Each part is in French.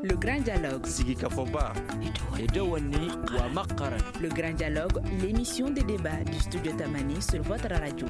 Le Grand Dialogue. Sigi Kafoba. Le Grand Dialogue, l'émission de débat du studio Tamani sur votre radio.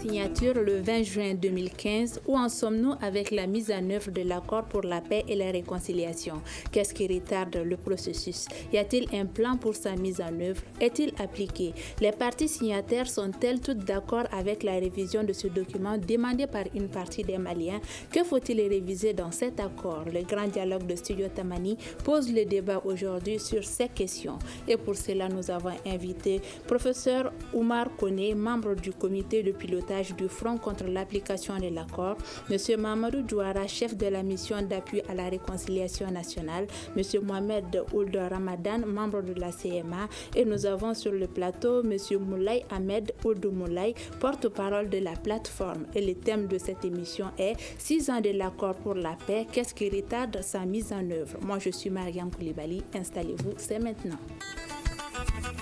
Signature le 20 juin 2015. Où en sommes-nous avec la mise en œuvre de l'accord pour la paix et la réconciliation? Qu'est-ce qui retarde le processus? Y a-t-il un plan pour sa mise en œuvre? Est-il appliqué? Les parties signataires sont-elles toutes d'accord avec la révision de ce document demandé par une partie des Maliens? Que faut-il réviser dans cet accord? Le Grand Dialogue de Studio Tamani pose le débat aujourd'hui sur ces questions. Et pour cela, nous avons invité professeur Oumar Koné, membre du comité de pilotage du Front contre l'application de l'accord, M. Mamadou Douara, chef de la mission d'appui à la réconciliation nationale, M. Mohamed Ould Ramadan, membre de la CMA, et nous avons sur le plateau M. Moulay Ahmed Ould Moulay, porte-parole de la plateforme. Et le thème de cette émission est 6 ans de l'accord pour la paix, qu'est-ce qui retarde sa mise en œuvre? Moi, je suis Mariam Koulibaly, installez-vous, c'est maintenant.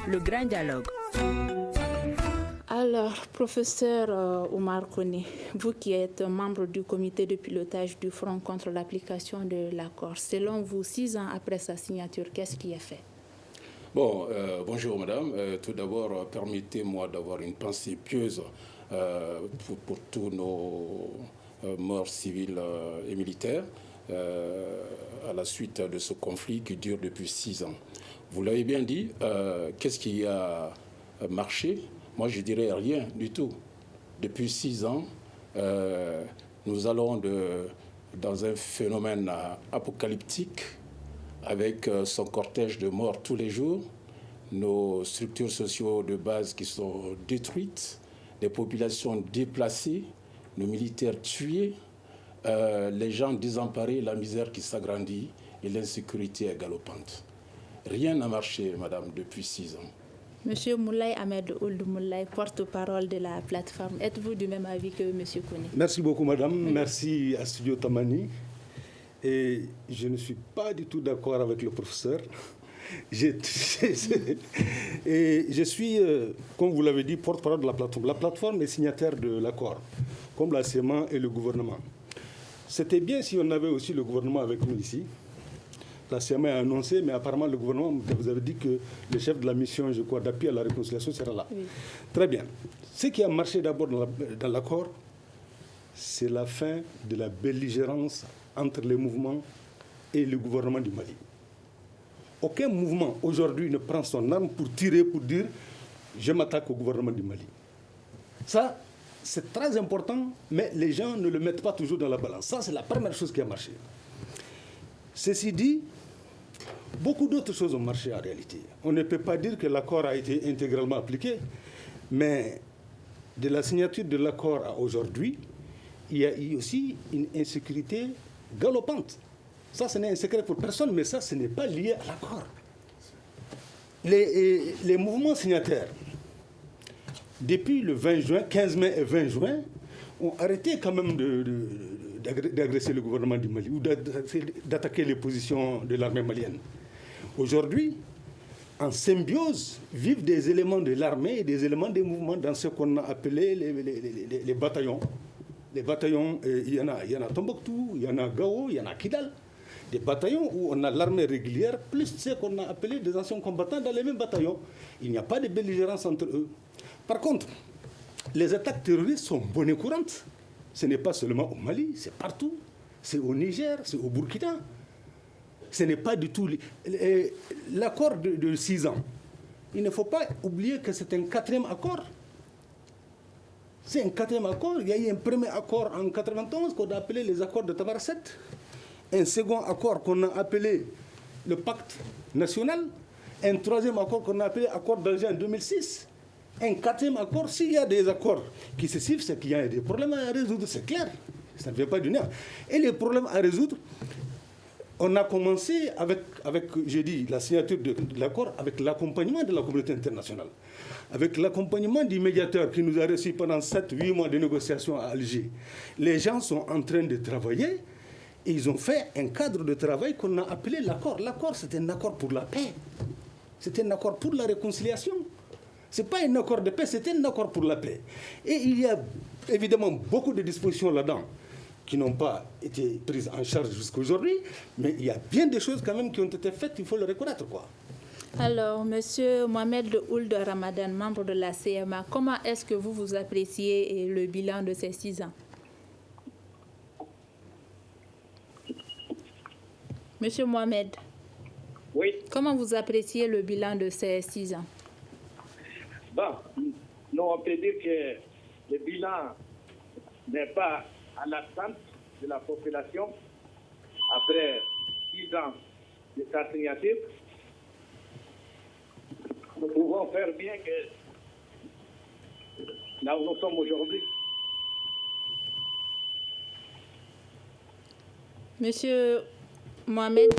Le Grand Dialogue. Alors, professeur Oumar Koné, vous qui êtes membre du comité de pilotage du Front contre l'application de l'accord, selon vous, 6 ans après sa signature, qu'est-ce qui est fait? Bonjour madame. Tout d'abord, permettez-moi d'avoir une pensée pieuse pour tous nos morts civils et militaires à la suite de ce conflit qui dure depuis 6 ans. Vous l'avez bien dit, qu'est-ce qui a marché? Moi, je dirais rien du tout. Depuis 6 ans, nous allons dans un phénomène apocalyptique avec son cortège de morts tous les jours, nos structures sociales de base qui sont détruites, des populations déplacées, nos militaires tués, les gens désemparés, la misère qui s'agrandit et l'insécurité est galopante. Rien n'a marché, madame, depuis 6 ans. Monsieur Moulay Ahmed Ould Moulay, porte-parole de la plateforme, êtes-vous du même avis que Monsieur Koné? Merci beaucoup, madame. Merci à Studio Tamani. Et je ne suis pas du tout d'accord avec le professeur. Et je suis, comme vous l'avez dit, porte-parole de la plateforme. La plateforme est signataire de l'accord, comme la CMA et le gouvernement. C'était bien si on avait aussi le gouvernement avec nous ici. La CMA a annoncé, mais apparemment le gouvernement, vous avez dit que le chef de la mission, je crois, d'appui à la réconciliation sera là. Oui. Très bien. Ce qui a marché d'abord dans l'accord, c'est la fin de la belligérance entre les mouvements et le gouvernement du Mali. Aucun mouvement aujourd'hui ne prend son arme pour tirer, pour dire « je m'attaque au gouvernement du Mali ». Ça, c'est très important, mais les gens ne le mettent pas toujours dans la balance. Ça, c'est la première chose qui a marché. Ceci dit, beaucoup d'autres choses ont marché en réalité. On ne peut pas dire que l'accord a été intégralement appliqué, mais de la signature de l'accord à aujourd'hui, il y a eu aussi une insécurité galopante. Ça, ce n'est un secret pour personne, mais ça, ce n'est pas lié à l'accord. Les mouvements signataires, depuis le 20 juin, 15 mai et 20 juin, ont arrêté quand même d'agresser le gouvernement du Mali ou d'attaquer les positions de l'armée malienne. Aujourd'hui, en symbiose, vivent des éléments de l'armée et des éléments des mouvements dans ce qu'on a appelé les bataillons. Les bataillons, il y en a à Tombouctou, il y en a à Gao, il y en a à Kidal. Des bataillons où on a l'armée régulière, plus ce qu'on a appelé des anciens combattants dans les mêmes bataillons. Il n'y a pas de belligérance entre eux. Par contre, les attaques terroristes sont bonnes et courantes. Ce n'est pas seulement au Mali, c'est partout. C'est au Niger, c'est au Burkina. Ce n'est pas du tout... L'accord de 6 ans, il ne faut pas oublier que c'est un 4e accord. C'est un 4e accord. Il y a eu un premier accord en 91 qu'on a appelé les accords de Tamarset. Un second accord qu'on a appelé le pacte national. Un 3e accord qu'on a appelé accord d'Alger en 2006. Un 4e accord, s'il y a des accords qui se suivent, c'est qu'il y a des problèmes à résoudre, c'est clair. Ça ne vient pas du nerf. Et les problèmes à résoudre, on a commencé avec j'ai dit, la signature de l'accord, avec l'accompagnement de la communauté internationale, avec l'accompagnement du médiateur qui nous a reçus pendant 7-8 mois de négociations à Alger. Les gens sont en train de travailler et ils ont fait un cadre de travail qu'on a appelé l'accord. L'accord, c'est un accord pour la paix. C'est un accord pour la réconciliation. Ce n'est pas un accord de paix, c'est un accord pour la paix. Et il y a évidemment beaucoup de dispositions là-dedans qui n'ont pas été prises en charge jusqu'à aujourd'hui, mais il y a bien des choses quand même qui ont été faites, il faut le reconnaître, quoi. Alors, Monsieur Mohamed Ould Ramadan, membre de la CMA, comment est-ce que vous appréciez le bilan de ces 6 ans? Monsieur Mohamed. Oui. Comment vous appréciez le bilan de ces 6 ans? Bon, nous, on peut dire que le bilan n'est pas à l'attente de la population après 6 ans de sa signature. Nous pouvons faire bien que là où nous sommes aujourd'hui. Monsieur Mohamed,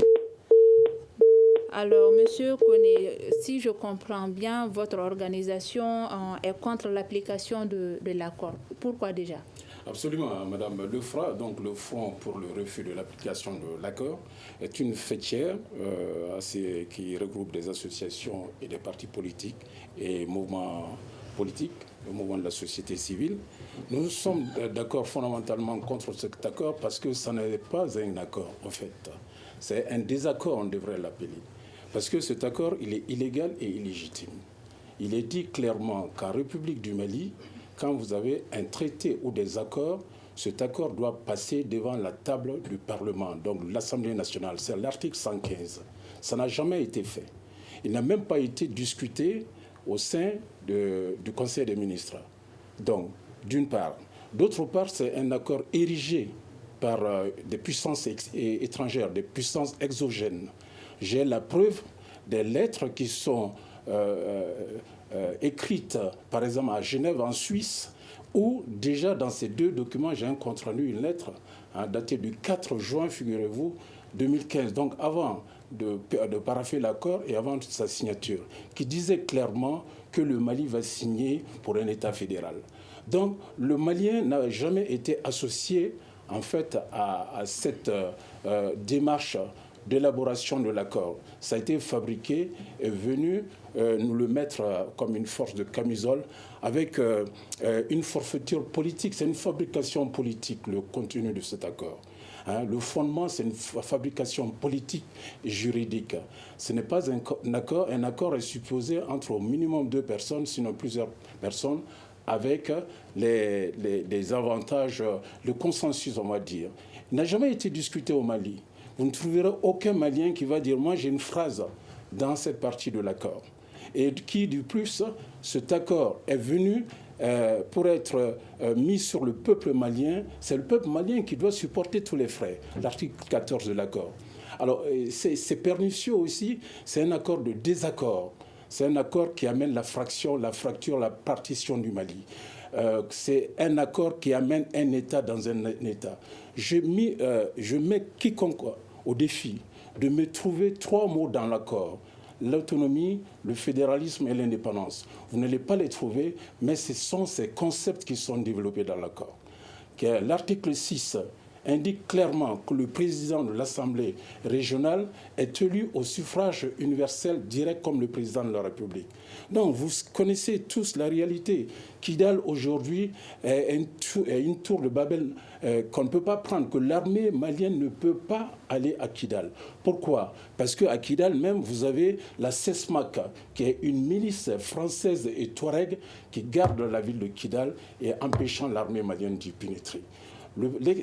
alors, Monsieur Koné, si je comprends bien, votre organisation est contre l'application de l'accord. Pourquoi déjà? Absolument, Madame. Le FRA, donc le Front pour le refus de l'application de l'accord, est une fêtière qui regroupe des associations et des partis politiques et mouvements politiques, le mouvement de la société civile. Nous sommes d'accord fondamentalement contre cet accord parce que ça n'est pas un accord, en fait. C'est un désaccord, on devrait l'appeler. Parce que cet accord, il est illégal et illégitime. Il est dit clairement qu'en République du Mali, quand vous avez un traité ou des accords, cet accord doit passer devant la table du Parlement, donc l'Assemblée nationale. C'est l'article 115. Ça n'a jamais été fait. Il n'a même pas été discuté au sein du Conseil des ministres. Donc, d'une part. D'autre part, c'est un accord érigé par des puissances étrangères, des puissances exogènes. J'ai la preuve des lettres qui sont écrites, par exemple, à Genève, en Suisse, où déjà dans ces 2 documents, j'ai un compte-rendu, une lettre datée du 4 juin, figurez-vous, 2015, donc avant de parapher l'accord et avant sa signature, qui disait clairement que le Mali va signer pour un État fédéral. Donc le Malien n'a jamais été associé en fait à cette démarche d'élaboration de l'accord. Ça a été fabriqué et venu nous le mettre comme une force de camisole avec une forfaiture politique. C'est une fabrication politique, le contenu de cet accord. Le fondement, c'est une fabrication politique et juridique. Ce n'est pas un accord. Un accord est supposé entre au minimum 2 personnes, sinon plusieurs personnes, avec les avantages, le consensus, on va dire. Il n'a jamais été discuté au Mali. Vous ne trouverez aucun Malien qui va dire « moi j'ai une phrase dans cette partie de l'accord ». Et qui, du plus, cet accord est venu pour être mis sur le peuple malien. C'est le peuple malien qui doit supporter tous les frais, l'article 14 de l'accord. Alors, c'est pernicieux aussi, c'est un accord de désaccord. C'est un accord qui amène la fracture, la partition du Mali. C'est un accord qui amène un État dans un État. Je mets quiconque au défi de me trouver 3 mots dans l'accord. L'autonomie, le fédéralisme et l'indépendance. Vous n'allez pas les trouver, mais ce sont ces concepts qui sont développés dans l'accord. L'article 6 indique clairement que le président de l'Assemblée régionale est élu au suffrage universel direct comme le président de la République. Donc, vous connaissez tous la réalité. Kidal, aujourd'hui, est une tour de Babel qu'on ne peut pas prendre, que l'armée malienne ne peut pas aller à Kidal. Pourquoi? Parce qu'à Kidal même, vous avez la CESMAC, qui est une milice française et touareg qui garde la ville de Kidal et empêchant l'armée malienne d'y pénétrer.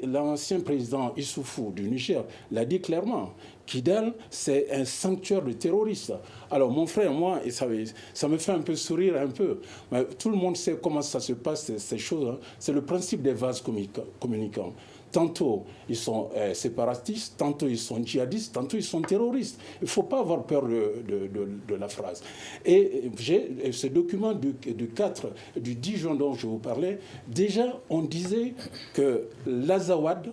L'ancien président Issoufou du Niger l'a dit clairement. Kidal, c'est un sanctuaire de terroristes. Alors, mon frère, moi, et ça me fait un peu sourire, un peu. Mais tout le monde sait comment ça se passe, ces choses. Hein. C'est le principe des vases communicants. Tantôt, ils sont séparatistes, tantôt, ils sont djihadistes, tantôt, ils sont terroristes. Il ne faut pas avoir peur de la phrase. Et j'ai ce document du 10 juin dont je vous parlais. Déjà, on disait que l'Azawad,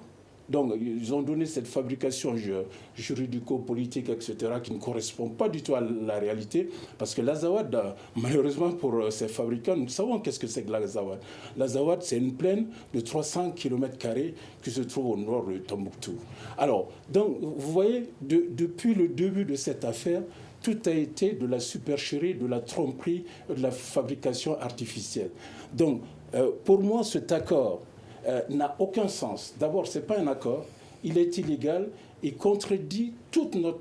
donc ils ont donné cette fabrication juridico-politique, etc., qui ne correspond pas du tout à la réalité, parce que l'Azawad, malheureusement pour ces fabricants, nous savons qu'est-ce que c'est que l'Azawad. L'Azawad, c'est une plaine de 300 km² qui se trouve au nord de Tombouctou. Alors, donc, vous voyez, depuis le début de cette affaire, tout a été de la supercherie, de la tromperie, de la fabrication artificielle. Donc, pour moi, cet accord n'a aucun sens. D'abord, ce n'est pas un accord, il est illégal et contredit toutes nos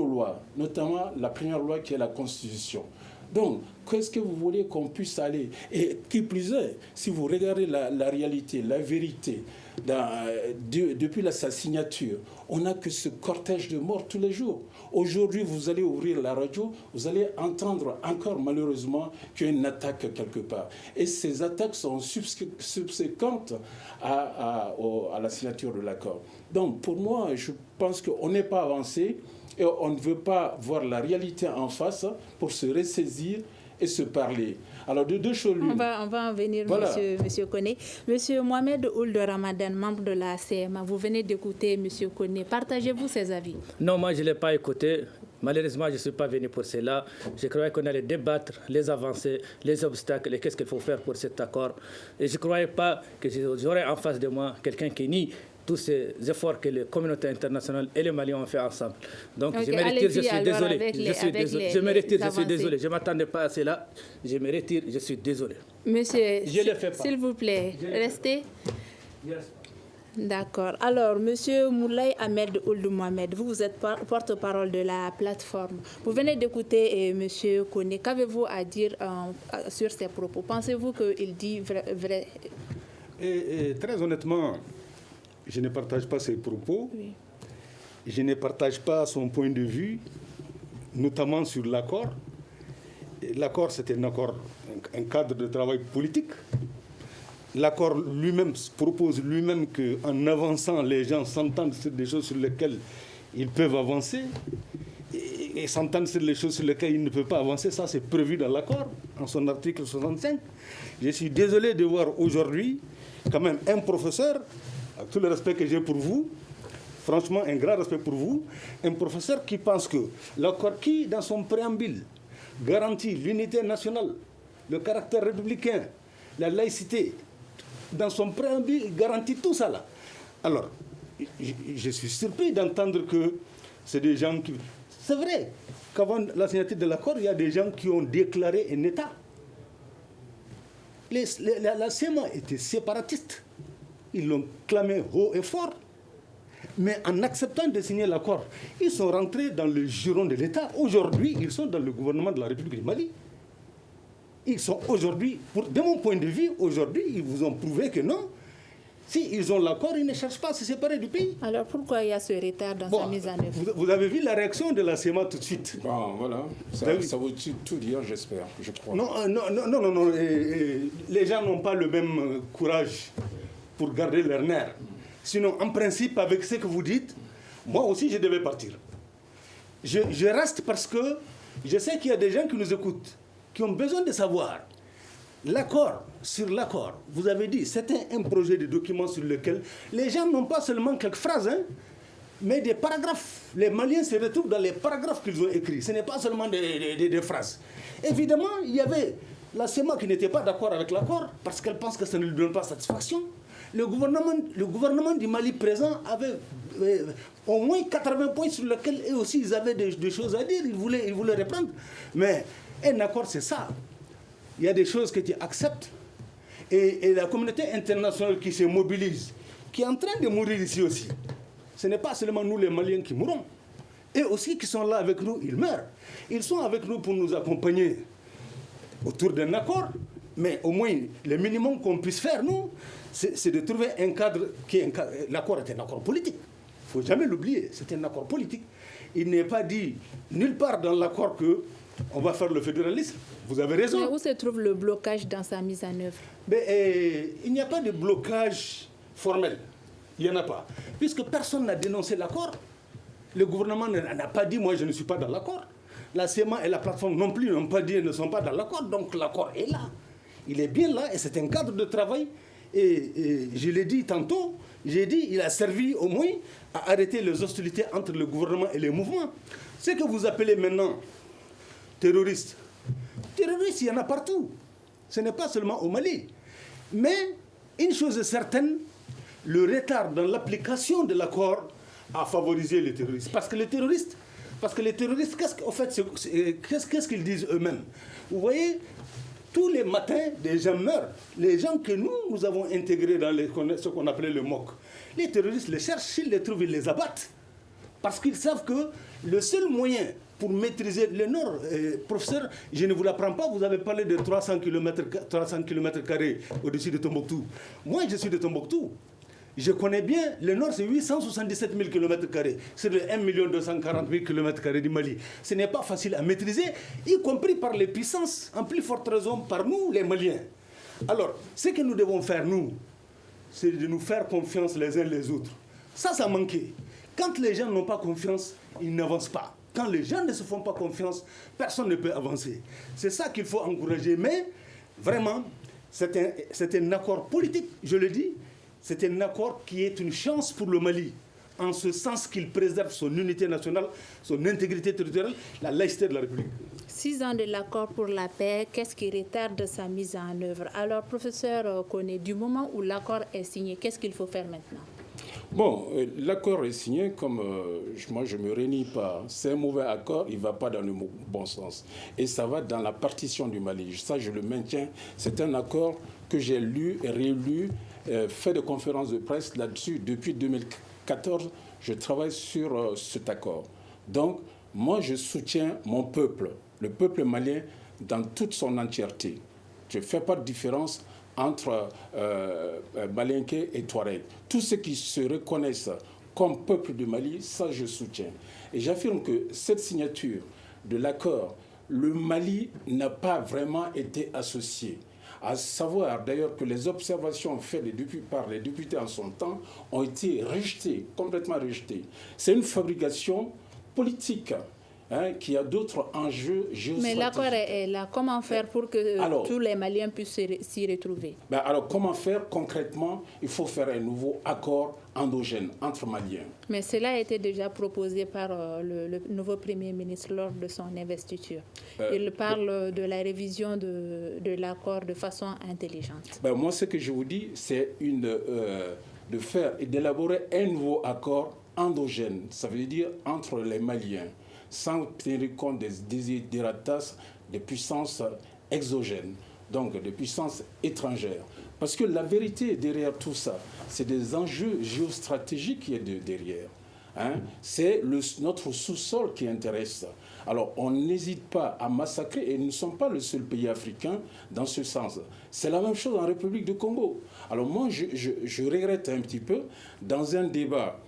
lois, notamment la première loi qui est la Constitution. Donc, qu'est-ce que vous voulez qu'on puisse aller? Et qui plus est, si vous regardez la réalité, la vérité, depuis sa signature, on n'a que ce cortège de morts tous les jours. Aujourd'hui, vous allez ouvrir la radio, vous allez entendre encore malheureusement qu'il y a une attaque quelque part. Et ces attaques sont subséquentes à la signature de l'accord. Donc, pour moi, je pense qu'on n'est pas avancé et on ne veut pas voir la réalité en face pour se ressaisir et se parler. Alors, de deux choses l'une. On va en venir, voilà. Monsieur Koné. Monsieur Mohamed Ould Ramadan, membre de la CMA, vous venez d'écouter Monsieur Koné. Partagez-vous ses avis? Non, moi, je ne l'ai pas écouté. Malheureusement, je ne suis pas venu pour cela. Je croyais qu'on allait débattre les avancées, les obstacles et qu'est-ce qu'il faut faire pour cet accord. Et je ne croyais pas que j'aurais en face de moi quelqu'un qui nie tous ces efforts que les communautés internationales et les Maliens ont fait ensemble. Donc, je me retire, je suis désolé. Je me retire, je suis désolé. Je ne m'attendais pas à cela. Je me retire, je suis désolé. Monsieur, s'il vous plaît, restez. Yes. D'accord. Alors, Monsieur Moulay Ahmed Ould Mohamed, vous êtes porte-parole de la plateforme. Vous venez d'écouter Monsieur Koné. Qu'avez-vous à dire sur ses propos? Pensez-vous qu'il dit vrai? Et très honnêtement, je ne partage pas ses propos. Oui. Je ne partage pas son point de vue, notamment sur l'accord. L'accord, c'est un accord, un cadre de travail politique. L'accord lui-même propose lui-même qu'en avançant, les gens s'entendent sur des choses sur lesquelles ils peuvent avancer et s'entendent sur les choses sur lesquelles ils ne peuvent pas avancer. Ça, c'est prévu dans l'accord, en son article 65. Je suis désolé de voir aujourd'hui quand même un professeur, avec tout le respect que j'ai pour vous, franchement, un grand respect pour vous, un professeur qui pense que l'accord qui, dans son préambule, garantit l'unité nationale, le caractère républicain, la laïcité, dans son préambule, il garantit tout ça là. Alors, je suis surpris d'entendre que c'est des gens qui... C'est vrai qu'avant la signature de l'accord, il y a des gens qui ont déclaré un État. La CMA était séparatiste. Ils l'ont clamé haut et fort. Mais en acceptant de signer l'accord, ils sont rentrés dans le giron de l'État. Aujourd'hui, ils sont dans le gouvernement de la République du Mali. Ils sont aujourd'hui, de mon point de vue, aujourd'hui, ils vous ont prouvé que non. S'ils ont l'accord, ils ne cherchent pas à se séparer du pays. Alors pourquoi il y a ce retard dans sa mise en œuvre? Vous avez vu la réaction de la CMA tout de suite. Bon, voilà. Ça veut tout dire, j'espère, je crois. Non. Les gens n'ont pas le même courage pour garder leur nerf. Sinon, en principe, avec ce que vous dites, moi aussi, je devais partir. Je reste parce que je sais qu'il y a des gens qui nous écoutent, qui ont besoin de savoir. L'accord, sur l'accord, vous avez dit, c'était un projet de document sur lequel les gens n'ont pas seulement quelques phrases, mais des paragraphes. Les Maliens se retrouvent dans les paragraphes qu'ils ont écrits. Ce n'est pas seulement des phrases. Évidemment, il y avait la CEMA qui n'était pas d'accord avec l'accord parce qu'elle pense que ça ne lui donne pas satisfaction. Le gouvernement du Mali présent avait au moins 80 points sur lesquels eux aussi ils avaient des choses à dire. Ils voulaient reprendre. Mais un accord, c'est ça. Il y a des choses que tu acceptes. Et la communauté internationale qui se mobilise, qui est en train de mourir ici aussi. Ce n'est pas seulement nous les Maliens qui mourons. Eux aussi qui sont là avec nous, ils meurent. Ils sont avec nous pour nous accompagner autour d'un accord. Mais au moins, le minimum qu'on puisse faire, nous, c'est de trouver un cadre qui est l'accord est un accord politique. Il ne faut jamais l'oublier, c'est un accord politique. Il n'est pas dit nulle part dans l'accord qu'on va faire le fédéralisme. Vous avez raison. Mais où se trouve le blocage dans sa mise en œuvre? Il n'y a pas de blocage formel. Il n'y en a pas. Puisque personne n'a dénoncé l'accord. Le gouvernement n'a pas dit « moi je ne suis pas dans l'accord ». La CEMA et la plateforme non plus n'ont pas dit « ils ne sont pas dans l'accord ». Donc l'accord est là. Il est bien là et c'est un cadre de travail. Et je l'ai dit tantôt, il a servi au moins à arrêter les hostilités entre le gouvernement et les mouvements. Ce que vous appelez maintenant terroristes. Terroristes, il y en a partout. Ce n'est pas seulement au Mali. Mais une chose est certaine, le retard dans l'application de l'accord a favorisé les terroristes. Parce que les terroristes Parce que les terroristes, qu'est-ce qu'ils disent eux-mêmes? Vous voyez, tous les matins, des gens meurent. Les gens que nous avons intégrés dans ce qu'on appelait le MOC. Les terroristes les cherchent, s'ils les trouvent, ils les abattent. Parce qu'ils savent que le seul moyen pour maîtriser le nord, professeur, je ne vous l'apprends pas, vous avez parlé de 300 km au-dessus de Tombouctou. Moi, je suis de Tombouctou. Je connais bien, le nord, c'est 877 000 km, c'est le 1 240 000 km du Mali. Ce n'est pas facile à maîtriser, y compris par les puissances, en plus forte raison par nous, les Maliens. Alors, ce que nous devons faire, nous, c'est de nous faire confiance les uns les autres. Ça manquait. Quand les gens n'ont pas confiance, ils n'avancent pas. Quand les gens ne se font pas confiance, personne ne peut avancer. C'est ça qu'il faut encourager. Mais, vraiment, c'est un accord politique, je le dis. C'est un accord qui est une chance pour le Mali, en ce sens qu'il préserve son unité nationale, son intégrité territoriale, la laïcité de la République. 6 ans de l'accord pour la paix, qu'est-ce qui retarde sa mise en œuvre? Alors, professeur Koné, du moment où l'accord est signé, qu'est-ce qu'il faut faire maintenant? Bon, l'accord est signé, comme moi je ne me réunis pas. C'est un mauvais accord, il ne va pas dans le bon sens. Et ça va dans la partition du Mali. Ça, je le maintiens. C'est un accord que j'ai lu et rélu, fait de conférences de presse là-dessus. Depuis 2014, je travaille sur cet accord. Donc, moi, je soutiens mon peuple, le peuple malien, dans toute son entièreté. Je ne fais pas de différence entre Malinké et Touareg. Tous ceux qui se reconnaissent comme peuple du Mali, ça je soutiens. Et j'affirme que cette signature de l'accord, le Mali n'a pas vraiment été associé. À savoir d'ailleurs que les observations faites par les députés en son temps ont été rejetées, complètement rejetées. C'est une fabrication politique. Qui a d'autres enjeux géostratégiques. Mais l'accord est là. Comment faire pour que tous les Maliens puissent s'y retrouver? Alors, comment faire concrètement? Il faut faire un nouveau accord endogène entre Maliens. Mais cela a été déjà proposé par le nouveau Premier ministre lors de son investiture. Il parle de la révision de l'accord de façon intelligente. Moi, ce que je vous dis, c'est de faire et d'élaborer un nouveau accord endogène. Ça veut dire entre les Maliens, sans tenir compte des désiderata des puissances exogènes, donc des puissances étrangères. Parce que la vérité derrière tout ça, c'est des enjeux géostratégiques qui est derrière. C'est notre sous-sol qui intéresse. Alors, on n'hésite pas à massacrer, et nous ne sommes pas le seul pays africain dans ce sens. C'est la même chose en République du Congo. Alors moi, je regrette un petit peu, dans un débat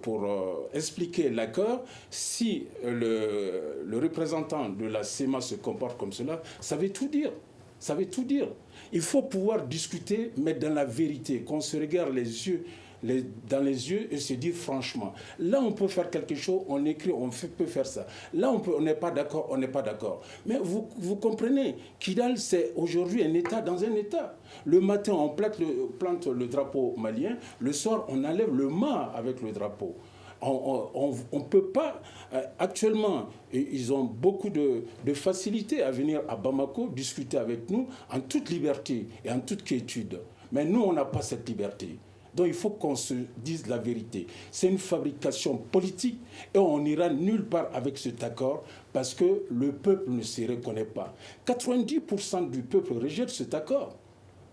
pour expliquer l'accord, si le représentant de la CEMA se comporte comme cela, ça veut tout dire. Ça veut tout dire. Il faut pouvoir discuter, mais dans la vérité, qu'on se regarde dans les yeux et se dire franchement. Là, on peut faire quelque chose, on écrit, peut faire ça. Là, on n'est pas d'accord, on n'est pas d'accord. Mais vous comprenez, Kidal, c'est aujourd'hui un État dans un État. Le matin, on plante le drapeau malien. Le soir, on enlève le mât avec le drapeau. On ne peut pas... actuellement, ils ont beaucoup de facilité à venir à Bamako discuter avec nous en toute liberté et en toute quiétude. Mais nous, on n'a pas cette liberté. Donc il faut qu'on se dise la vérité. C'est une fabrication politique et on n'ira nulle part avec cet accord parce que le peuple ne s'y reconnaît pas. 90% du peuple rejette cet accord.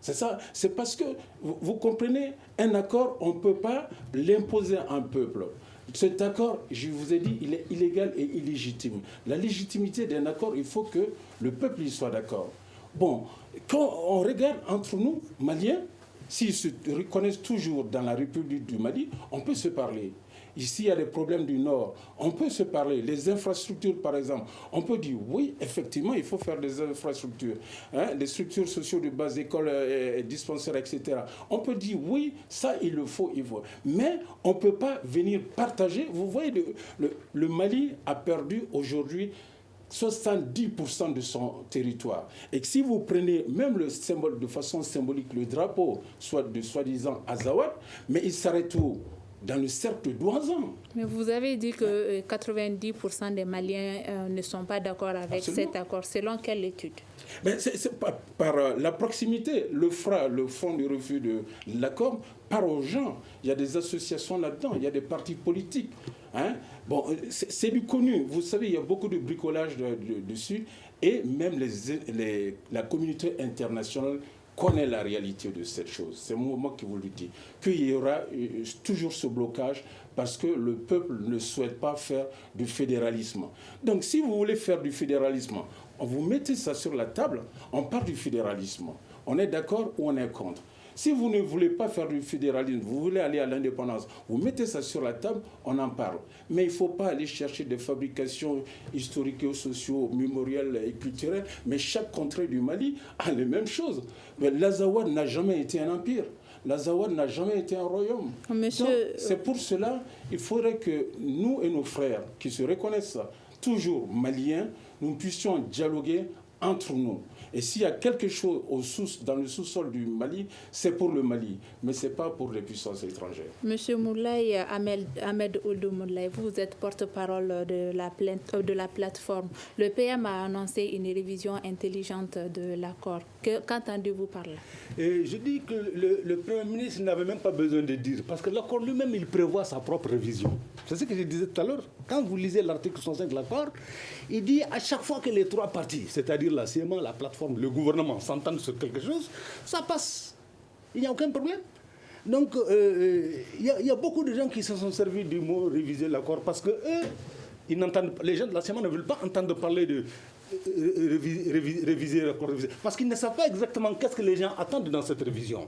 C'est ça. C'est parce que, vous comprenez, un accord, on ne peut pas l'imposer à un peuple. Cet accord, je vous ai dit, il est illégal et illégitime. La légitimité d'un accord, il faut que le peuple y soit d'accord. Bon, quand on regarde entre nous, Maliens, s'ils se reconnaissent toujours dans la République du Mali, on peut se parler. Ici, il y a des problèmes du Nord. On peut se parler. Les infrastructures, par exemple, on peut dire, oui, effectivement, il faut faire des infrastructures. Les structures sociales de base, écoles, dispensaires, etc. On peut dire, oui, ça, il le faut, il faut. Mais on ne peut pas venir partager. Vous voyez, le Mali a perdu aujourd'hui 70% de son territoire. Et que si vous prenez même le symbole, de façon symbolique, le drapeau, soit de soi-disant Azawad, mais il s'arrête où? Dans le cercle d'Ouazan. Mais vous avez dit que 90% des Maliens ne sont pas d'accord avec cet accord. Selon quelle étude? C'est par la proximité. Le Front de refus de l'accord part aux gens. Il y a des associations là-dedans, il y a des partis politiques. Hein? Bon, c'est du connu. Vous savez, il y a beaucoup de bricolage dessus. Et même la communauté internationale connaît la réalité de cette chose. C'est moi qui vous le dis. Qu'il y aura toujours ce blocage parce que le peuple ne souhaite pas faire du fédéralisme. Donc, si vous voulez faire du fédéralisme, vous mettez ça sur la table, on parle du fédéralisme. On est d'accord ou on est contre? Si vous ne voulez pas faire du fédéralisme, vous voulez aller à l'indépendance, vous mettez ça sur la table, on en parle. Mais il ne faut pas aller chercher des fabrications historiques, sociaux, mémorielles et culturelles. Mais chaque contrée du Mali a les mêmes choses. Mais l'Azawad n'a jamais été un empire. L'Azawad n'a jamais été un royaume. C'est pour cela qu'il faudrait que nous et nos frères qui se reconnaissent toujours maliens, nous puissions dialoguer entre nous. Et s'il y a quelque chose dans le sous-sol du Mali, c'est pour le Mali, mais ce n'est pas pour les puissances étrangères. Monsieur Moulaye, Ahmed Ould Moulaye, vous êtes porte-parole de la plateforme. Le PM a annoncé une révision intelligente de l'accord. Qu'entendez-vous par là? Je dis que le Premier ministre n'avait même pas besoin de dire, parce que l'accord lui-même, il prévoit sa propre révision. C'est ce que je disais tout à l'heure. Quand vous lisez l'article 65 de l'accord, il dit à chaque fois que les trois parties, c'est-à-dire la CMA, la plateforme, le gouvernement s'entendent sur quelque chose, ça passe. Il n'y a aucun problème. Donc, il y a beaucoup de gens qui se sont servis du mot réviser l'accord parce que les gens de la CMA ne veulent pas entendre parler de réviser l'accord. Parce qu'ils ne savent pas exactement qu'est-ce que les gens attendent dans cette révision.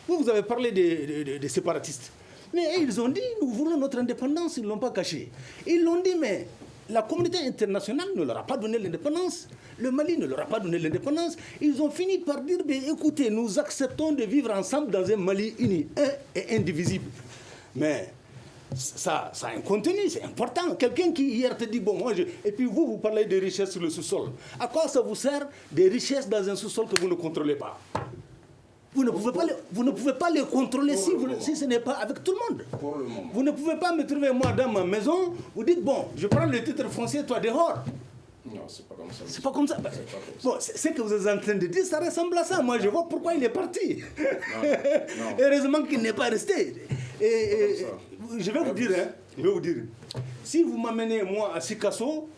Vous avez parlé des séparatistes. Mais ils ont dit, nous voulons notre indépendance, ils ne l'ont pas caché. Ils l'ont dit, mais la communauté internationale ne leur a pas donné l'indépendance. Le Mali ne leur a pas donné l'indépendance. Ils ont fini par dire, écoutez, nous acceptons de vivre ensemble dans un Mali uni, un et indivisible. Mais ça a un contenu, c'est important. Quelqu'un qui hier te dit, bon, moi, et puis vous parlez des richesses sur le sous-sol. À quoi ça vous sert des richesses dans un sous-sol que vous ne contrôlez pas? Vous ne pouvez pas les contrôler si ce n'est pas avec tout le monde. Pour le moment. Vous ne pouvez pas me trouver moi dans ma maison, vous dites, bon, je prends le titre foncier, toi dehors. Non, c'est pas comme ça. C'est pas comme ça. Bon, ce que vous êtes en train de dire, ça ressemble à ça. Moi, je vois pourquoi il est parti. Non. Heureusement qu'il n'est pas resté. Je vais vous dire, si vous m'amenez, moi, à Sikasso,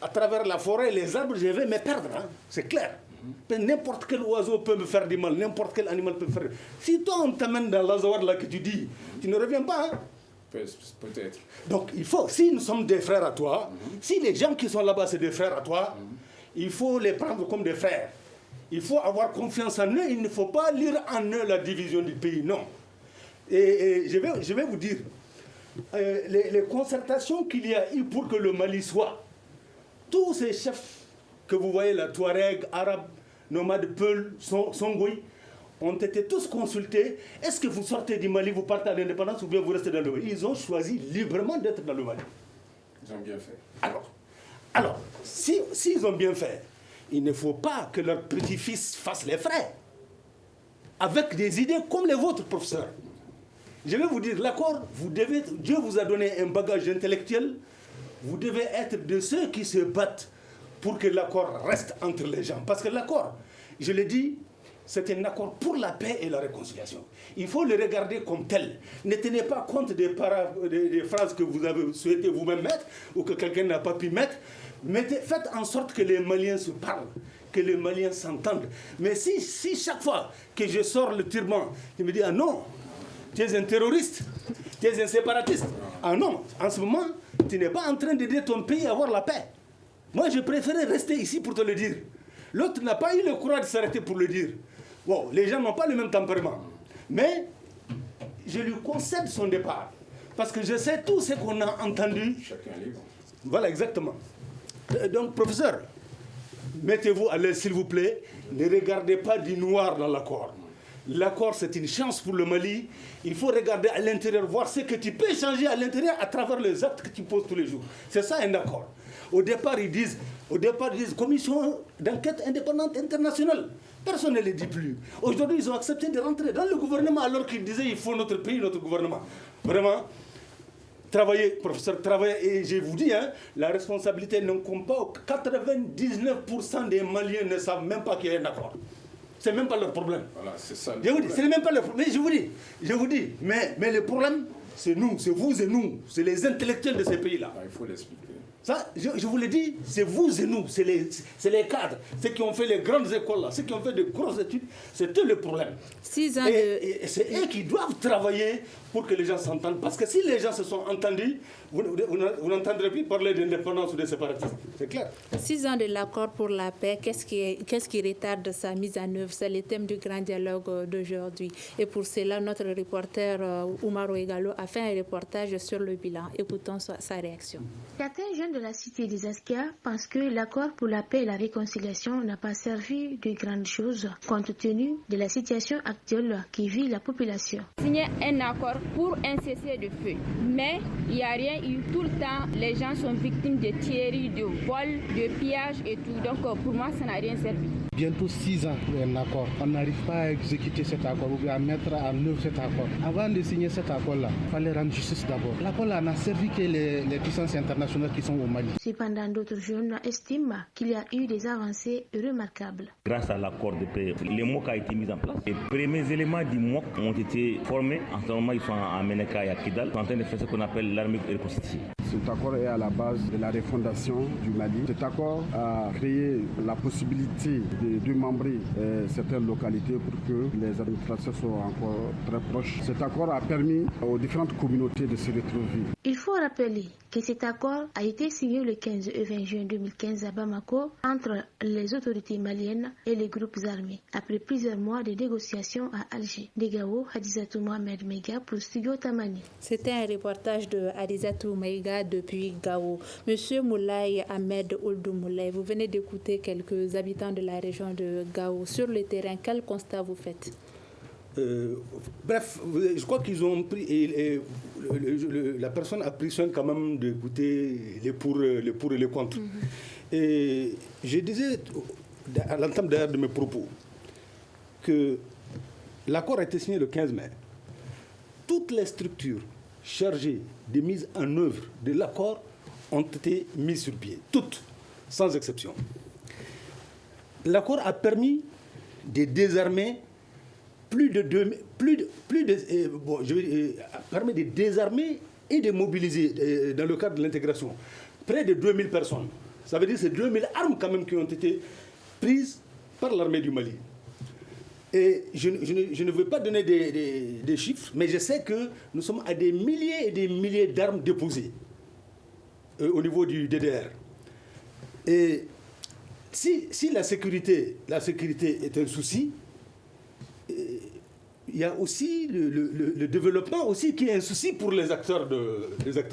à travers la forêt, les arbres, je vais me perdre. Hein. C'est clair. N'importe quel oiseau peut me faire du mal, n'importe quel animal peut me faire du mal. Si toi, on t'amène dans l'Azawad là que tu dis, tu ne reviens pas. Hein? Peut-être. Donc, il faut, si nous sommes des frères à toi, si les gens qui sont là-bas, c'est des frères à toi, il faut les prendre comme des frères. Il faut avoir confiance en eux. Il ne faut pas lire en eux la division du pays, non. Et je vais vous dire, les concertations qu'il y a eu pour que le Mali soit, tous ces chefs que vous voyez là, Touareg, Arabes, nomades, Peuls, Songoï, ont été tous consultés. Est-ce que vous sortez du Mali, vous partez à l'indépendance ou bien vous restez dans le Mali? Ils ont choisi librement d'être dans le Mali. Ils ont bien fait. Alors, s'ils ont bien fait, il ne faut pas que leur petit-fils fasse les frais. Avec des idées comme les vôtres, professeur. Je vais vous dire, l'accord, Dieu vous a donné un bagage intellectuel. Vous devez être de ceux qui se battent pour que l'accord reste entre les gens. Parce que l'accord, je l'ai dit, c'est un accord pour la paix et la réconciliation. Il faut le regarder comme tel. Ne tenez pas compte des phrases que vous avez souhaité vous-même mettre ou que quelqu'un n'a pas pu mettre. Faites en sorte que les Maliens se parlent, que les Maliens s'entendent. Mais si chaque fois que je sors le turban, tu me dis, ah non, tu es un terroriste, tu es un séparatiste. Ah non, en ce moment, tu n'es pas en train d'aider ton pays à avoir la paix. Moi, je préférais rester ici pour te le dire. L'autre n'a pas eu le courage de s'arrêter pour le dire. Bon, les gens n'ont pas le même tempérament. Mais je lui concède son départ. Parce que je sais tout ce qu'on a entendu. Chacun est libre. Voilà, exactement. Donc, professeur, mettez-vous à l'aise, s'il vous plaît. Ne regardez pas du noir dans l'accord. L'accord, c'est une chance pour le Mali. Il faut regarder à l'intérieur, voir ce que tu peux changer à l'intérieur à travers les actes que tu poses tous les jours. C'est ça un accord. Au départ, ils disent commission d'enquête indépendante internationale. Personne ne le dit plus. Aujourd'hui, ils ont accepté de rentrer dans le gouvernement alors qu'ils disaient il faut notre pays, notre gouvernement. Vraiment, travaillez, professeur, travaillez. Et je vous dis, la responsabilité n'incombe pas. 99% des Maliens ne savent même pas qu'il y a un accord. C'est même pas leur problème. Voilà, c'est ça. Je vous dis, c'est même pas leur problème. Mais je vous dis, mais le problème, c'est nous, c'est vous et nous, c'est les intellectuels de ces pays-là. Il faut l'expliquer. Ça, je vous l'ai dit, c'est vous et nous, c'est les cadres, ceux qui ont fait les grandes écoles, là, ceux qui ont fait de grosses études, c'est eux le problème. 6 ans et c'est eux qui doivent travailler pour que les gens s'entendent. Parce que si les gens se sont entendus, vous n'entendrez plus parler d'indépendance ou de séparatisme. C'est clair. 6 ans de l'accord pour la paix, qu'est-ce qui retarde sa mise en œuvre? C'est le thème du grand dialogue d'aujourd'hui. Et pour cela, notre reporter Oumaro Egalo a fait un reportage sur le bilan. Écoutons sa réaction. Certains jeunes de la cité des Askia pensent que l'accord pour la paix et la réconciliation n'a pas servi de grandes choses compte tenu de la situation actuelle qui vit la population. Signer un accord pour un cessez-le-feu, mais il n'y a rien eu. Tout le temps, les gens sont victimes de tueries, de vols, de pillages et tout. Donc pour moi, ça n'a rien servi. Bientôt 6 ans pour un accord. On n'arrive pas à exécuter cet accord ou bien à mettre en œuvre cet accord. Avant de signer cet accord-là, il fallait rendre justice d'abord. L'accord-là n'a servi que les puissances internationales qui sont au Mali. Cependant, d'autres jeunes estiment qu'il y a eu des avancées remarquables. Grâce à l'accord de paix, le MOC a été mis en place. Les premiers éléments du MOC ont été formés. En ce moment, ils sont à Meneka et à Kidal. Ils sont en train de faire ce qu'on appelle l'armée reconstituée. Cet accord est à la base de la refondation du Mali. Cet accord a créé la possibilité de démembrer certaines localités pour que les administrations soient encore très proches. Cet accord a permis aux différentes communautés de se retrouver. Il faut rappeler que cet accord a été signé le 15 et 20 juin 2015 à Bamako entre les autorités maliennes et les groupes armés, après plusieurs mois de négociations à Alger. De Gao, Hadizatou Mohamed Mega pour Studio Tamani. C'était un reportage de Hadizatou Mega depuis Gao. Monsieur Moulay Ahmed Oldou Moulay, vous venez d'écouter quelques habitants de la région de Gao. Sur le terrain, quel constat vous faites? Bref, je crois qu'ils ont pris, la personne a pris soin quand même d'écouter les pour et les contre. Et je disais, à l'entame d'ailleurs de mes propos, que l'accord a été signé le 15 mai. Toutes les structures chargées de mise en œuvre de l'accord ont été mises sur pied. Toutes, sans exception. L'accord a permis de désarmer permet de désarmer et de mobiliser dans le cadre de l'intégration près de 2000 personnes. Ça veut dire que c'est 2000 armes quand même qui ont été prises par l'armée du Mali. Et je ne veux pas donner des chiffres, mais je sais que nous sommes à des milliers et des milliers d'armes déposées au niveau du DDR. Et si la sécurité est un souci, il y a aussi le développement aussi qui est un souci pour les acteurs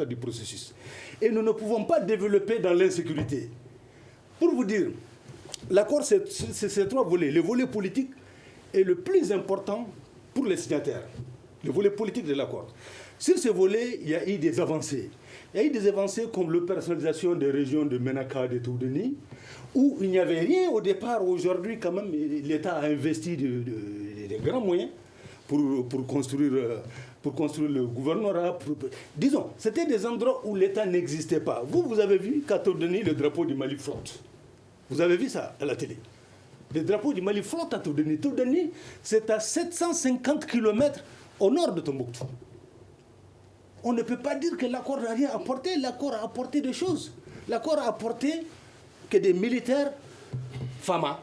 du processus. Et nous ne pouvons pas développer dans l'insécurité. Pour vous dire, l'accord, c'est ces trois volets. Le volet politique est le plus important pour les signataires. Le volet politique de l'accord. Sur ce volet, il y a eu des avancées. Il y a eu des avancées comme l'opérationnalisation des régions de Menaka et de Toudeni, où il n'y avait rien au départ. Aujourd'hui, quand même, l'État a investi de grands moyens pour construire le gouvernorat. Disons, c'était des endroits où l'État n'existait pas. Vous avez vu qu'à Toudeni, le drapeau du Mali flotte. Vous avez vu ça à la télé. Le drapeau du Mali flotte à Toudeni. Toudeni, c'est à 750 km au nord de Tombouctou. On ne peut pas dire que l'accord n'a rien apporté. L'accord a apporté des choses. L'accord a apporté que des militaires FAMA,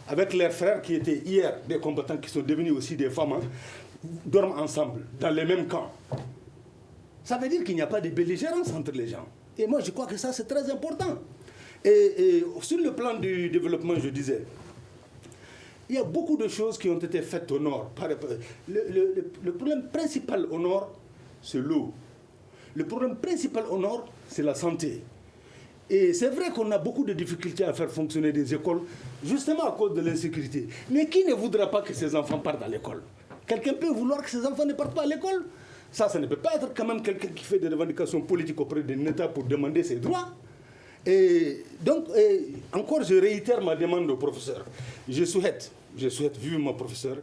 avec leurs frères qui étaient hier des combattants qui sont devenus aussi des FAMA, dorment ensemble, dans les mêmes camps. Ça veut dire qu'il n'y a pas de belligérance entre les gens. Et moi, je crois que ça, c'est très important. Et sur le plan du développement, je disais, il y a beaucoup de choses qui ont été faites au nord. Le problème principal au nord, c'est l'eau. Le problème principal au nord, c'est la santé. Et c'est vrai qu'on a beaucoup de difficultés à faire fonctionner des écoles, justement à cause de l'insécurité. Mais qui ne voudra pas que ses enfants partent à l'école? Quelqu'un peut vouloir que ses enfants ne partent pas à l'école? Ça ne peut pas être quand même quelqu'un qui fait des revendications politiques auprès d'un État pour demander ses droits. Et donc, encore, je réitère ma demande au professeur. Je souhaite vivement, professeur,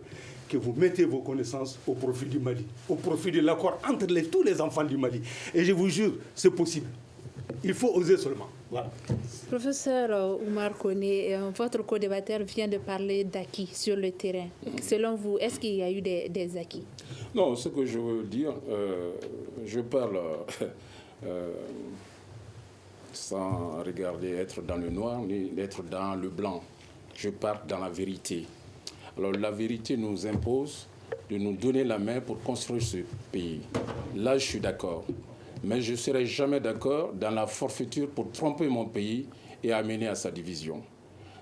que vous mettez vos connaissances au profit du Mali, au profit de l'accord entre tous les enfants du Mali. Et je vous jure, c'est possible. il faut oser seulement. Voilà. Professeur Oumar Koné, votre co-débatteur vient de parler d'acquis sur le terrain. Selon vous, est-ce qu'il y a eu des acquis? Non, ce que je veux dire, je parle sans regarder être dans le noir ni être dans le blanc. Je parle dans la vérité. Alors la vérité nous impose de nous donner la main pour construire ce pays. Là, je suis d'accord. Mais je ne serai jamais d'accord dans la forfaiture pour tromper mon pays et amener à sa division.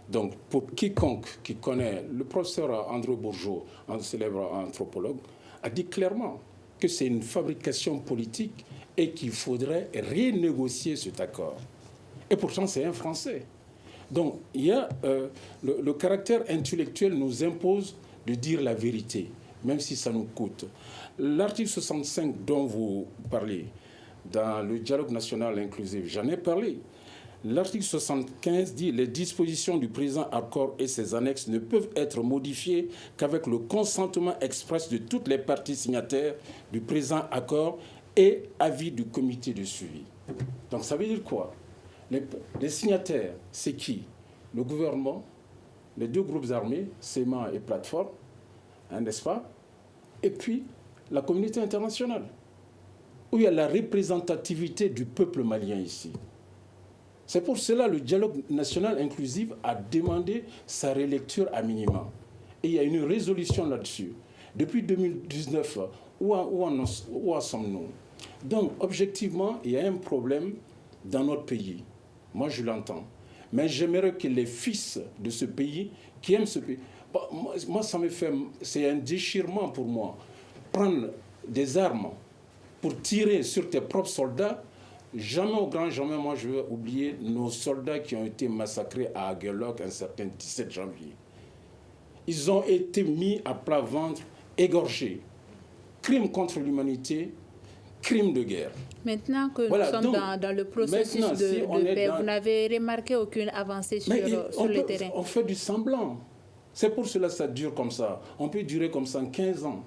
Donc, pour quiconque qui connaît, le professeur André Bourgeot, un célèbre anthropologue, a dit clairement que c'est une fabrication politique et qu'il faudrait renégocier cet accord. Et pourtant, c'est un Français. Donc, il y a, le caractère intellectuel nous impose de dire la vérité, même si ça nous coûte. L'article 65 dont vous parlez, dans le dialogue national inclusif, j'en ai parlé. L'article 75 dit « Les dispositions du présent accord et ses annexes ne peuvent être modifiées qu'avec le consentement express de toutes les parties signataires du présent accord et avis du comité de suivi. » Donc ça veut dire quoi? Les signataires, c'est qui? Le gouvernement, les deux groupes armés, SEMA et Plateforme, hein, n'est-ce pas? Et puis la communauté internationale, où il y a la représentativité du peuple malien ici. C'est pour cela que le dialogue national inclusif a demandé sa relecture à minima. Et il y a une résolution là-dessus. Depuis 2019, où en sommes-nous? Donc, objectivement, il y a un problème dans notre pays. Moi, je l'entends. Mais j'aimerais que les fils de ce pays, qui aiment ce pays... Moi, ça me fait... C'est un déchirement pour moi. Prendre des armes pour tirer sur tes propres soldats, jamais au grand jamais, moi, je vais oublier nos soldats qui ont été massacrés à Aguelok un certain 17 janvier. Ils ont été mis à plat ventre, égorgés. Crime contre l'humanité, crime de guerre. Maintenant que nous sommes dans le processus de paix, vous n'avez remarqué aucune avancée sur le terrain? On fait du semblant. C'est pour cela que ça dure comme ça. On peut durer comme ça 15 ans.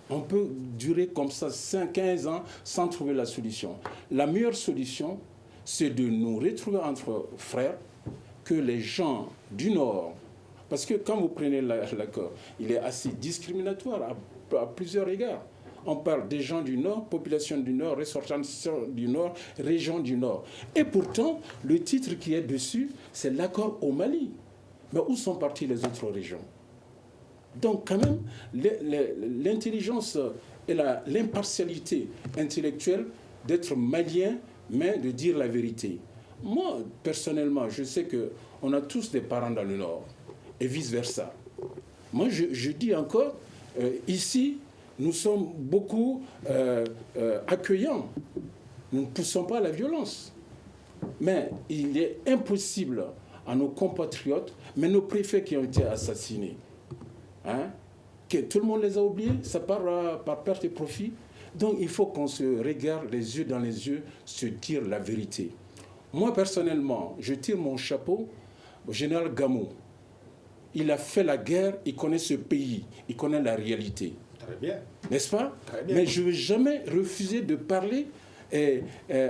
On peut durer comme ça 15 ans sans trouver la solution. La meilleure solution, c'est de nous retrouver entre frères, que les gens du Nord, parce que quand vous prenez l'accord, il est assez discriminatoire à plusieurs égards. On parle des gens du Nord, population du Nord, ressortissants du Nord, région du Nord. Et pourtant, le titre qui est dessus, c'est l'accord au Mali. Mais où sont parties les autres régions? Donc quand même, l'intelligence et l'impartialité intellectuelle d'être malien, mais de dire la vérité. Moi, personnellement, je sais qu'on a tous des parents dans le Nord, et vice-versa. Moi, je dis encore, ici, nous sommes beaucoup accueillants. Nous ne poussons pas à la violence. Mais il est impossible à nos compatriotes, mais nos préfets qui ont été assassinés, hein, que tout le monde les a oubliés, ça part par perte et profit. Donc il faut qu'on se regarde les yeux dans les yeux, se dire la vérité. Moi personnellement, je tire mon chapeau au général Gamou. Il a fait la guerre, il connaît ce pays, il connaît la réalité. Très bien. N'est-ce pas? Très bien. Mais je ne vais jamais refuser de parler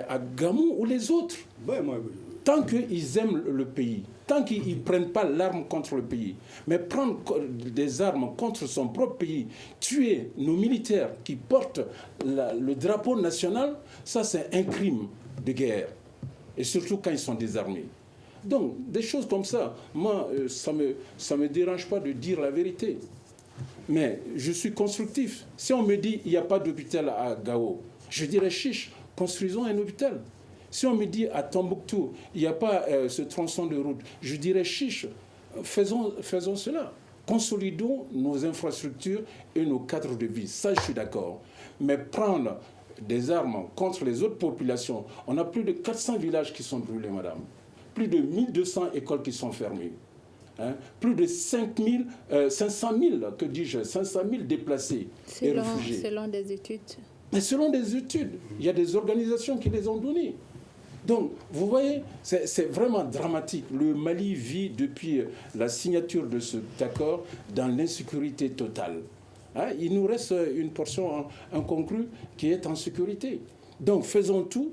à Gamou ou les autres. Ouais, Tant qu'ils aiment le pays, tant qu'ils ne prennent pas l'arme contre le pays, mais prendre des armes contre son propre pays, tuer nos militaires qui portent le drapeau national, ça c'est un crime de guerre. Et surtout quand ils sont désarmés. Donc, des choses comme ça, moi, ça me dérange pas de dire la vérité. Mais je suis constructif. Si on me dit qu'il n'y a pas d'hôpital à Gao, je dirais chiche, construisons un hôpital. Si on me dit à Tombouctou, il n'y a pas ce tronçon de route, je dirais chiche, faisons cela. Consolidons nos infrastructures et nos cadres de vie. Ça, je suis d'accord. Mais prendre des armes contre les autres populations, on a plus de 400 villages qui sont brûlés, madame. Plus de 1200 écoles qui sont fermées. Hein? Plus de 500 000 déplacés et réfugiés. Selon des études. Mais selon des études, il y a des organisations qui les ont données. Donc, vous voyez, c'est vraiment dramatique. Le Mali vit depuis la signature de cet accord dans l'insécurité totale. Hein? Il nous reste une portion incongrue qui est en sécurité. Donc, faisons tout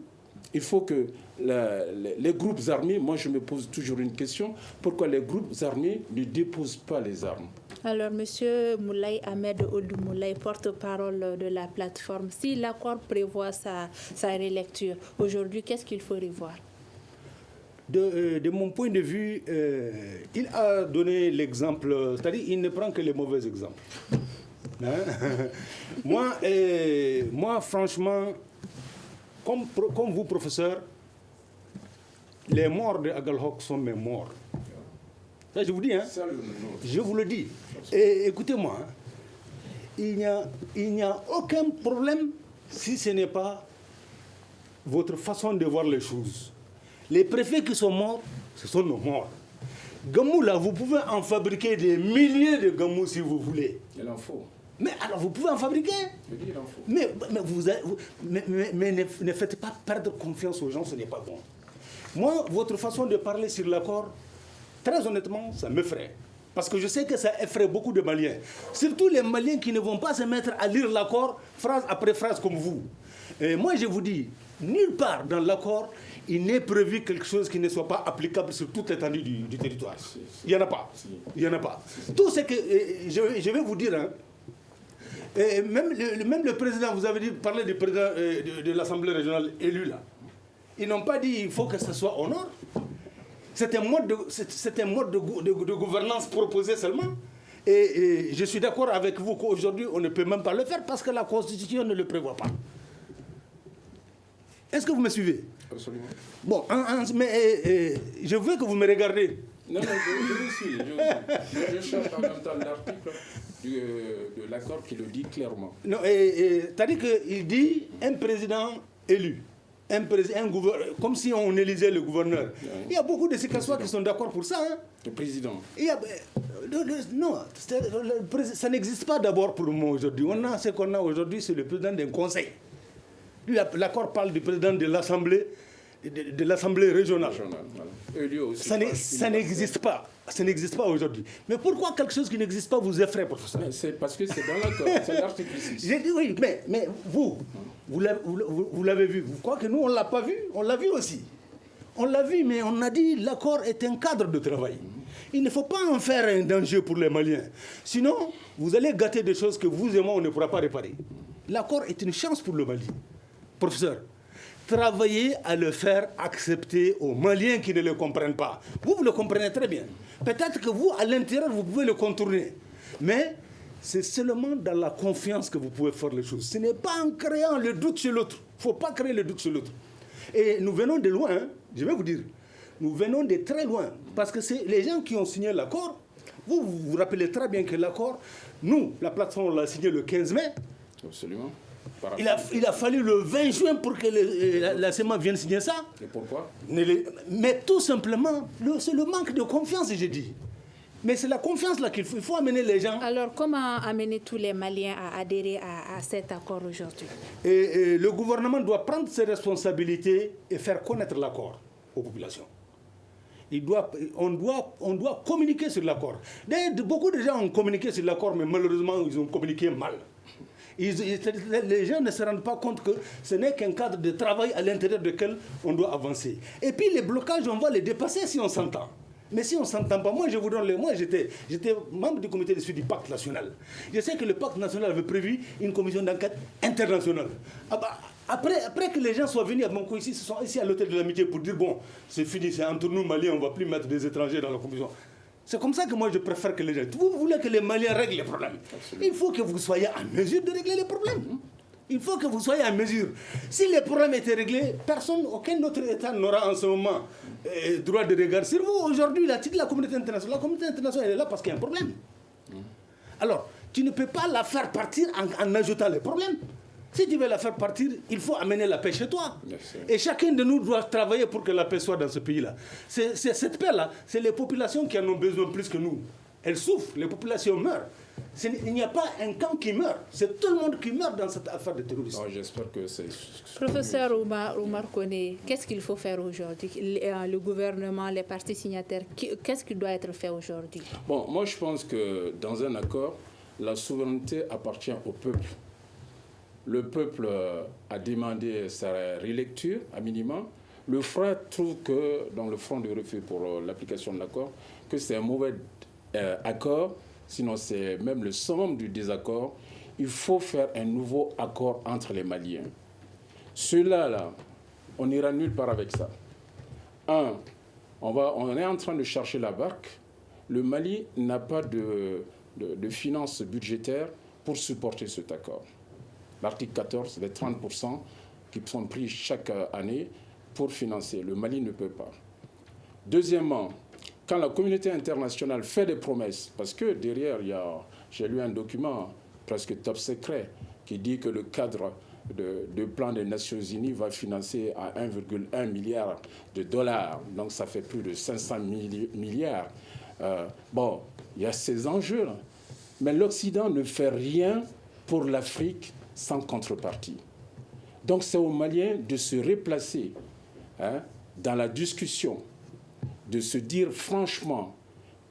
il faut que les groupes armés, moi je me pose toujours une question, pourquoi les groupes armés ne déposent pas les armes? Alors, M. Moulay Ahmed Oldou Moulay, porte-parole de la plateforme, si l'accord prévoit sa relecture, aujourd'hui, qu'est-ce qu'il faut revoir? De mon point de vue, il a donné l'exemple, c'est-à-dire il ne prend que les mauvais exemples. Hein? Moi, franchement, comme vous, professeur, les morts de Agalhok sont mes morts. Ça, je vous dis, hein? Je vous le dis. Et écoutez-moi, hein, il n'y a aucun problème si ce n'est pas votre façon de voir les choses. Les préfets qui sont morts, ce sont nos morts. Gamou, là, vous pouvez en fabriquer des milliers de gamous si vous voulez. Il en faut. Mais alors, vous pouvez en fabriquer. Il en faut. Mais ne faites pas perdre confiance aux gens, ce n'est pas bon. Moi, votre façon de parler sur l'accord, très honnêtement, ça m'effraie. Parce que je sais que ça effraie beaucoup de Maliens. Surtout les Maliens qui ne vont pas se mettre à lire l'accord phrase après phrase comme vous. Et moi, je vous dis, nulle part dans l'accord, il n'est prévu quelque chose qui ne soit pas applicable sur toute l'étendue du territoire. Il n'y en a pas. Il n'y en a pas. Tout ce que... je vais vous dire... Hein, même le président, vous avez parlé du président de l'Assemblée régionale élu là. Ils n'ont pas dit qu'il faut que ce soit au nord. C'est un mode de gouvernance proposé seulement. Et je suis d'accord avec vous qu'aujourd'hui, on ne peut même pas le faire parce que la Constitution ne le prévoit pas. Est-ce que vous me suivez? Absolument. Bon, mais je veux que vous me regardez. Non, je suis. Je cherche en même temps l'article de l'accord qui le dit clairement. Non, c'est-à-dire qu'il dit un président élu. Un gouverneur, comme si on élisait le gouverneur. Oui. Il y a beaucoup de Séquessois qui sont d'accord pour ça. Hein. Le président. Non, ça n'existe pas d'abord pour le moment aujourd'hui. Ce qu'on a aujourd'hui, c'est le président d'un conseil. L'accord parle du président de l'Assemblée, de l'Assemblée régionale. Voilà. Lui aussi, ça n'existe pas. Ça n'existe pas aujourd'hui. Mais pourquoi quelque chose qui n'existe pas vous effraie, professeur? C'est parce que c'est dans l'accord, c'est l'article 6. J'ai dit oui, mais vous l'avez vu. Vous croyez que nous, on ne l'a pas vu? On l'a vu aussi. On l'a vu, mais on a dit l'accord est un cadre de travail. Il ne faut pas en faire un danger pour les Maliens. Sinon, vous allez gâter des choses que vous et moi, on ne pourra pas réparer. L'accord est une chance pour le Mali. Professeur, travaillez à le faire accepter aux Maliens qui ne le comprennent pas. Vous le comprenez très bien. Peut-être que vous, à l'intérieur, vous pouvez le contourner. Mais c'est seulement dans la confiance que vous pouvez faire les choses. Ce n'est pas en créant le doute chez l'autre. Il ne faut pas créer le doute chez l'autre. Et nous venons de loin, hein, je vais vous dire. Nous venons de très loin. Parce que c'est les gens qui ont signé l'accord. Vous vous rappelez très bien que l'accord, nous, la plateforme, on l'a signé le 15 mai. Absolument. Il a fallu le 20 juin pour que la CEMA vienne signer ça. Et pourquoi? Mais tout simplement, c'est le manque de confiance, j'ai dit. Mais c'est la confiance là qu'il faut amener les gens. Alors, comment amener tous les Maliens à adhérer à cet accord aujourd'hui? Et le gouvernement doit prendre ses responsabilités et faire connaître l'accord aux populations. On doit communiquer sur l'accord. Beaucoup de gens ont communiqué sur l'accord, mais malheureusement, ils ont communiqué mal. Les gens ne se rendent pas compte que ce n'est qu'un cadre de travail à l'intérieur duquel on doit avancer. Et puis les blocages, on va les dépasser si on s'entend. Mais si on ne s'entend pas, moi je vous donne moi j'étais membre du comité de suivi du pacte national. Je sais que le pacte national avait prévu une commission d'enquête internationale. Après que les gens soient venus à Bamako ici, ce sont ici à l'hôtel de l'amitié pour dire bon, c'est fini, c'est entre nous Maliens, on ne va plus mettre des étrangers dans la commission. C'est comme ça que moi je préfère que les gens... Vous voulez que les Maliens règlent les problèmes. Absolument. Il faut que vous soyez en mesure de régler les problèmes. Il faut que vous soyez en mesure. Si les problèmes étaient réglés, aucun autre État n'aura en ce moment droit de regard sur vous. Aujourd'hui, la communauté internationale elle est là parce qu'il y a un problème. Alors, tu ne peux pas la faire partir en ajoutant les problèmes. Si tu veux la faire partir, il faut amener la paix chez toi. Et chacun de nous doit travailler pour que la paix soit dans ce pays-là. Cette paix-là, c'est les populations qui en ont besoin plus que nous. Elles souffrent, les populations meurent. Il n'y a pas un camp qui meurt. C'est tout le monde qui meurt dans cette affaire de terrorisme. J'espère que c'est... Professeur Omar Koné, qu'est-ce qu'il faut faire aujourd'hui? Le gouvernement, les partis signataires, qu'est-ce qui doit être fait aujourd'hui? Bon, moi je pense que dans un accord, la souveraineté appartient au peuple. Le peuple a demandé sa relecture, à minima. Le FRA trouve que, dans le front de refus pour l'application de l'accord, que c'est un mauvais accord, sinon c'est même le summum du désaccord. Il faut faire un nouveau accord entre les Maliens. Cela, on n'ira nulle part avec ça. On est en train de chercher la barque. Le Mali n'a pas de finances budgétaires pour supporter cet accord. L'article 14, les 30% qui sont pris chaque année pour financer. Le Mali ne peut pas. Deuxièmement, quand la communauté internationale fait des promesses, parce que derrière, j'ai lu un document presque top secret qui dit que le cadre de plan des Nations Unies va financer à 1,1 milliard de dollars. Donc ça fait plus de 500 milliards. Il y a ces enjeux-là. Mais l'Occident ne fait rien pour l'Afrique sans contrepartie. Donc c'est aux Maliens de se replacer dans la discussion, de se dire franchement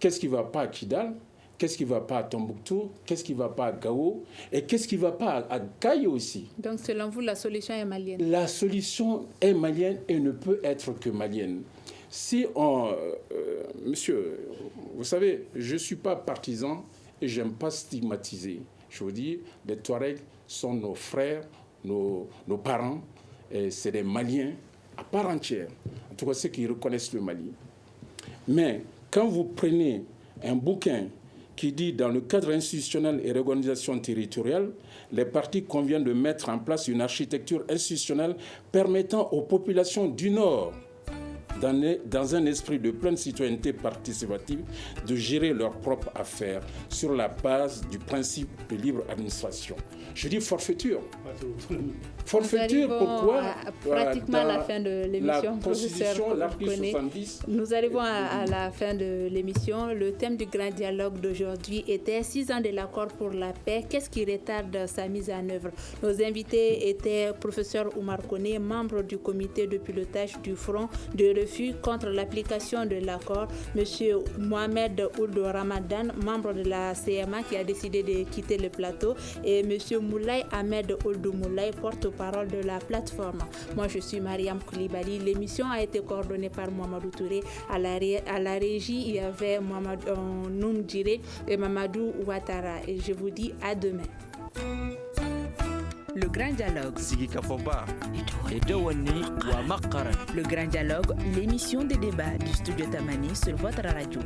qu'est-ce qui ne va pas à Kidal, qu'est-ce qui ne va pas à Tombouctou, qu'est-ce qui ne va pas à Gao et qu'est-ce qui ne va pas à Gaï aussi. Donc selon vous, la solution est malienne? La solution est malienne et ne peut être que malienne. Si monsieur, vous savez, je ne suis pas partisan et je n'aime pas stigmatiser. Je vous dis, les Touaregs sont nos frères, nos parents, et c'est des Maliens à part entière. En tout cas, ceux qui reconnaissent le Mali. Mais quand vous prenez un bouquin qui dit, dans le cadre institutionnel et réorganisation territoriale, les partis conviennent de mettre en place une architecture institutionnelle permettant aux populations du Nord, dans un esprit de pleine citoyenneté participative, de gérer leurs propres affaires sur la base du principe de libre administration. Je dis forfaiture. Forfaiture, pourquoi pratiquement à la fin de l'émission, la Constitution, l'article 70. Nous arrivons à la fin de l'émission. Le thème du grand dialogue d'aujourd'hui était 6 ans de l'accord pour la paix. Qu'est-ce qui retarde sa mise en œuvre? Nos invités étaient professeur Oumar Koné, membre du comité de pilotage du Front de refus contre l'application de l'accord, monsieur Mohamed Ould Ramadan, membre de la CMA qui a décidé de quitter le plateau, et monsieur Moulay Ahmed Ould Moulay, porte-parole de la plateforme. Moi, je suis Mariam Koulibaly. L'émission a été coordonnée par Mamadou Touré. À la régie, il y avait Noum Djiré et Mamadou Ouattara. Et je vous dis à demain. Le Grand Dialogue. Le Grand Dialogue, l'émission des débats du studio Tamani sur votre radio.